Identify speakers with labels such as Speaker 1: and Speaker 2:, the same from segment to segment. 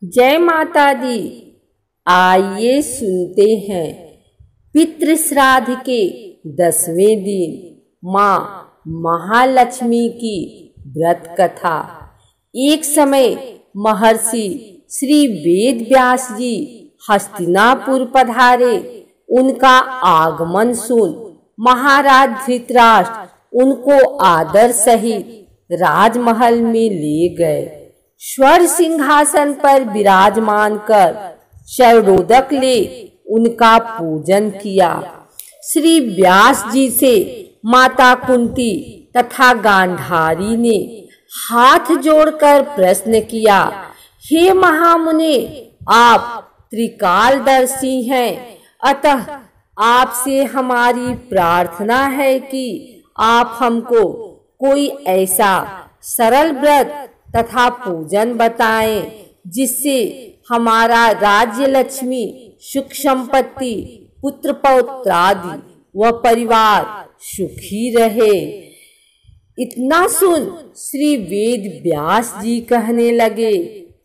Speaker 1: जय माता दी। आइए सुनते हैं पितृ श्राद्ध के 10वें दिन माँ महालक्ष्मी की व्रत कथा। एक समय महर्षि श्री वेद व्यास जी हस्तिनापुर पधारे। उनका आगमन सुन महाराज धृतराष्ट्र उनको आदर सहित राजमहल में ले गए। स्वर सिंहासन पर विराजमान कर चरणोदक ले उनका पूजन किया। श्री व्यास जी से माता कुंती तथा गांधारी ने हाथ जोड़कर प्रश्न किया, हे महामुने, आप त्रिकालदर्शी हैं, अतः आपसे हमारी प्रार्थना है कि आप हमको कोई ऐसा सरल व्रत तथा पूजन बताएं जिससे हमारा राज्य लक्ष्मी, सुख संपत्ति, पुत्र पौत्रादि व परिवार सुखी रहे। इतना सुन श्री वेद व्यास जी कहने लगे,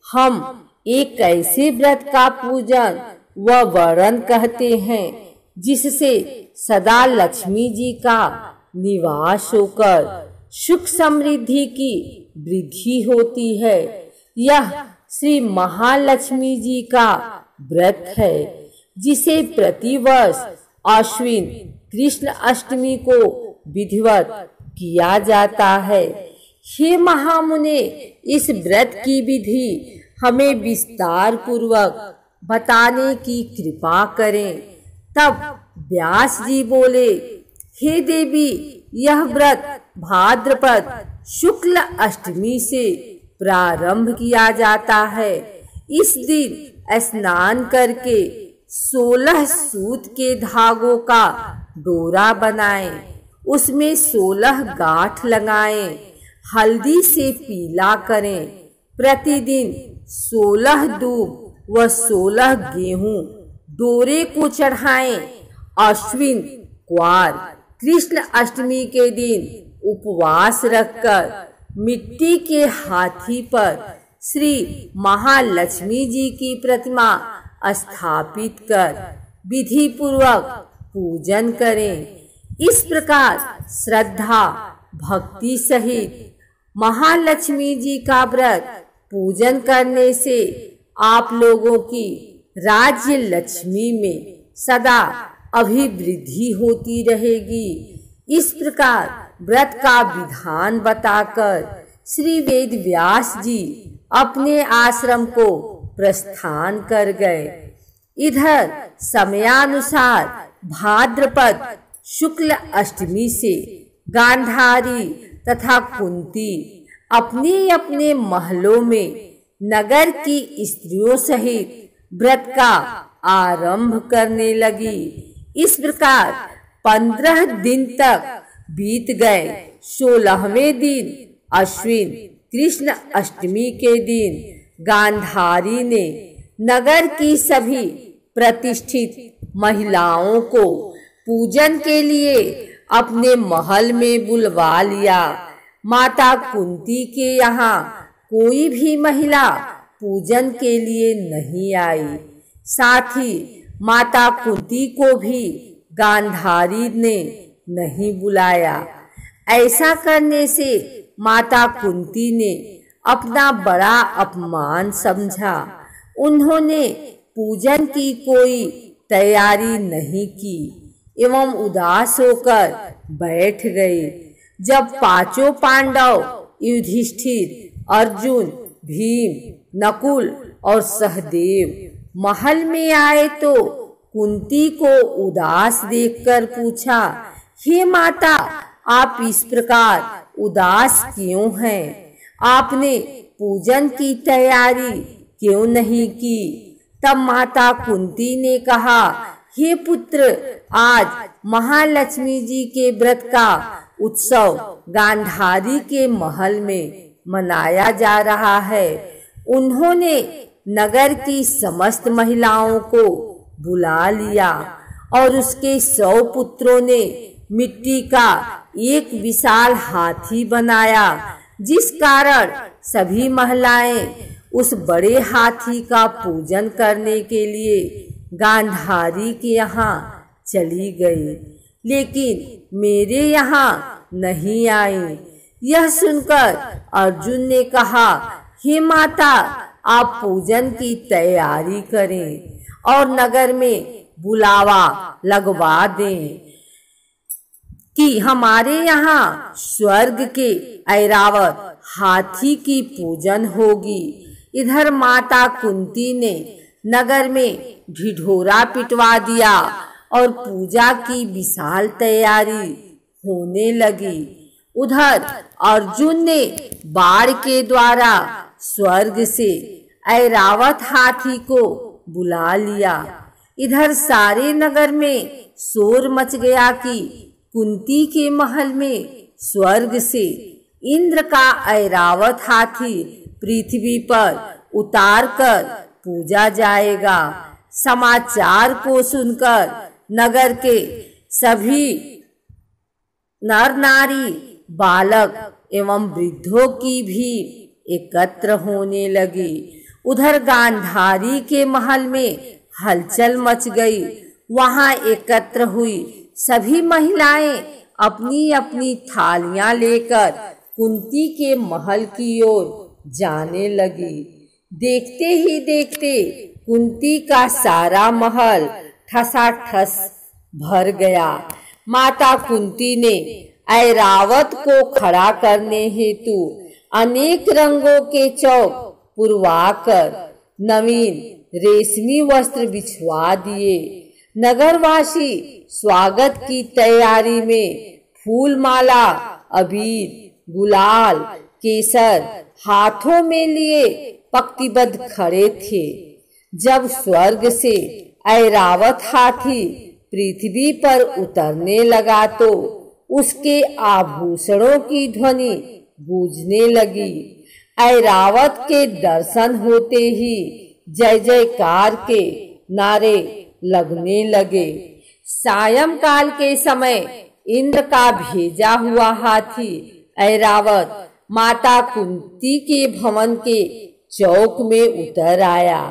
Speaker 1: हम एक ऐसे व्रत का पूजन व वर्णन कहते हैं जिससे सदा लक्ष्मी जी का निवास होकर सुख समृद्धि की वृद्धि होती है। यह श्री महालक्ष्मी जी का व्रत है जिसे प्रतिवर्ष आश्विन कृष्ण अष्टमी को विधिवत किया जाता है। हे महामुने, इस व्रत की विधि हमें विस्तार पूर्वक बताने की कृपा करें। तब व्यास जी बोले, हे देवी, यह व्रत भाद्रपद शुक्ल अष्टमी से प्रारंभ किया जाता है। इस दिन स्नान करके 16 सूत के धागों का डोरा बनाएं, उसमें 16 गांठ लगाएं, हल्दी से पीला करें। प्रतिदिन 16 दूब व 16 गेहूं डोरे को चढ़ाएं। अश्विन क्वार कृष्ण अष्टमी के दिन उपवास रखकर मिट्टी के हाथी पर श्री महालक्ष्मी जी की प्रतिमा स्थापित कर विधि पूर्वक पूजन करें। इस प्रकार श्रद्धा भक्ति सहित महालक्ष्मी जी का व्रत पूजन करने से आप लोगों की राज्य लक्ष्मी में सदा अभिवृद्धि होती रहेगी। इस प्रकार व्रत का विधान बताकर श्री वेद व्यास जी अपने आश्रम को प्रस्थान कर गए। इधर समयानुसार भाद्रपद शुक्ल अष्टमी से गांधारी तथा कुंती अपने अपने महलों में नगर की स्त्रियों सहित व्रत का आरंभ करने लगी। इस प्रकार 15 दिन तक बीत गए। 16वें दिन अश्विन कृष्ण अष्टमी के दिन गांधारी ने नगर की सभी प्रतिष्ठित महिलाओं को पूजन के लिए अपने महल में बुलवा लिया। माता कुंती के यहाँ कोई भी महिला पूजन के लिए नहीं आई। साथ ही माता कुंती को भी गांधारी ने नहीं बुलाया। ऐसा करने से माता कुंती ने अपना बड़ा अपमान समझा। उन्होंने पूजन की कोई तैयारी नहीं की एवं उदास होकर बैठ गए। जब पांचों पांडव युधिष्ठिर, अर्जुन, भीम, नकुल और सहदेव महल में आए तो कुंती को उदास देखकर पूछा, हे माता, आप इस प्रकार उदास क्यों हैं? आपने पूजन की तैयारी क्यों नहीं की? तब माता कुंती ने कहा, हे पुत्र, आज महालक्ष्मी जी के व्रत का उत्सव गांधारी के महल में मनाया जा रहा है। उन्होंने नगर की समस्त महिलाओं को बुला लिया और उसके 100 पुत्रों ने मिट्टी का एक विशाल हाथी बनाया, जिस कारण सभी महिलाएं उस बड़े हाथी का पूजन करने के लिए गांधारी के यहाँ चली गई, लेकिन मेरे यहाँ नहीं आई। यह सुनकर अर्जुन ने कहा, हे माता, आप पूजन की तैयारी करें और नगर में बुलावा लगवा दें कि हमारे यहाँ स्वर्ग के ऐरावत हाथी की पूजन होगी। इधर माता कुंती ने नगर में ढिढोरा पिटवा दिया और पूजा की विशाल तैयारी होने लगी। उधर अर्जुन ने बाण के द्वारा स्वर्ग से ऐरावत हाथी को बुला लिया। इधर सारे नगर में शोर मच गया कि कुंती के महल में स्वर्ग से इंद्र का ऐरावत हाथी पृथ्वी पर उतार कर पूजा जाएगा। समाचार को सुनकर नगर के सभी नर नारी, बालक एवं वृद्धों की भीड़ एकत्र होने लगी। उधर गांधारी के महल में हलचल मच गई। वहां एकत्र हुई सभी महिलाएं अपनी अपनी थालियां लेकर कुंती के महल की ओर जाने लगी। देखते ही देखते कुंती का सारा महल ठसाठस भर गया। माता कुंती ने ऐरावत को खड़ा करने हेतु अनेक रंगों के चौक पुरवाकर नवीन रेशमी वस्त्र बिछवा दिए। नगरवासी स्वागत की तैयारी में फूल माला, अबीर, गुलाल, केसर हाथों में लिए पंक्तिबद्ध खड़े थे। जब स्वर्ग से ऐरावत हाथी पृथ्वी पर उतरने लगा तो उसके आभूषणों की ध्वनि गूंजने लगी। ऐरावत के दर्शन होते ही जय जयकार के नारे लगने लगे। सायंकाल के समय इंद्र का भेजा हुआ हाथी ऐरावत माता कुंती के भवन के चौक में उतर आया।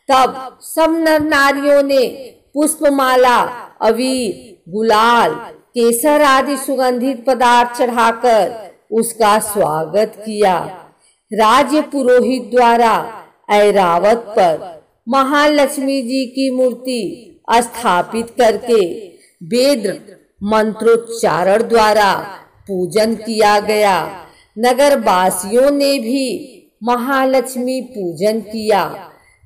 Speaker 1: तब सब नर नारियों ने पुष्पमाला, अबीर, गुलाल, केसर आदि सुगंधित पदार्थ चढ़ाकर उसका स्वागत किया। राज्य पुरोहित द्वारा ऐरावत पर महालक्ष्मी जी की मूर्ति स्थापित करके वेद मंत्रोच्चारण द्वारा पूजन किया गया। नगर वासियों ने भी महालक्ष्मी पूजन किया।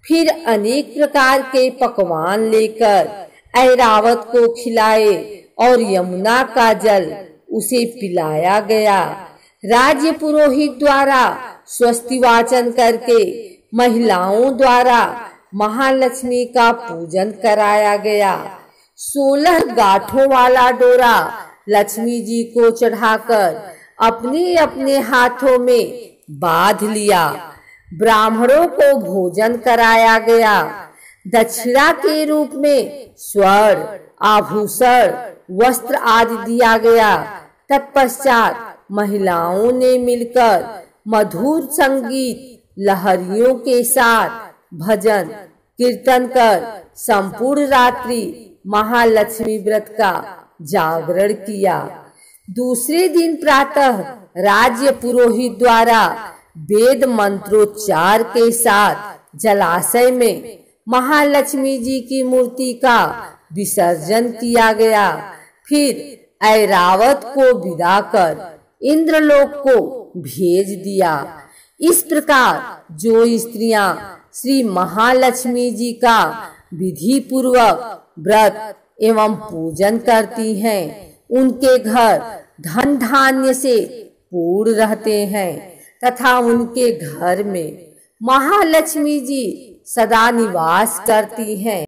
Speaker 1: फिर अनेक प्रकार के पकवान लेकर ऐरावत को खिलाए और यमुना का जल उसे पिलाया गया। राज्य पुरोहित द्वारा स्वस्ति वाचन करके महिलाओं द्वारा महालक्ष्मी का पूजन कराया गया। 16 गांठों वाला डोरा लक्ष्मी जी को चढ़ाकर अपने अपने हाथों में बांध लिया। ब्राह्मणों को भोजन कराया गया। दक्षिणा के रूप में स्वर्ण, आभूषण, वस्त्र आदि दिया गया। तत्पश्चात महिलाओं ने मिलकर मधुर संगीत लहरियों के साथ भजन कीर्तन कर संपूर्ण रात्रि महालक्ष्मी व्रत का जागरण किया। दूसरे दिन प्रातः राज्य पुरोहित द्वारा वेद मंत्रोच्चार के साथ जलाशय में महालक्ष्मी जी की मूर्ति का विसर्जन किया गया। फिर ऐरावत को विदा कर इंद्रलोक को भेज दिया। इस प्रकार जो स्त्रियां श्री महालक्ष्मी जी का विधि पूर्वक व्रत एवं पूजन करती हैं, उनके घर धन धान्य से पूर्ण रहते हैं तथा उनके घर में महालक्ष्मी जी सदा निवास करती हैं।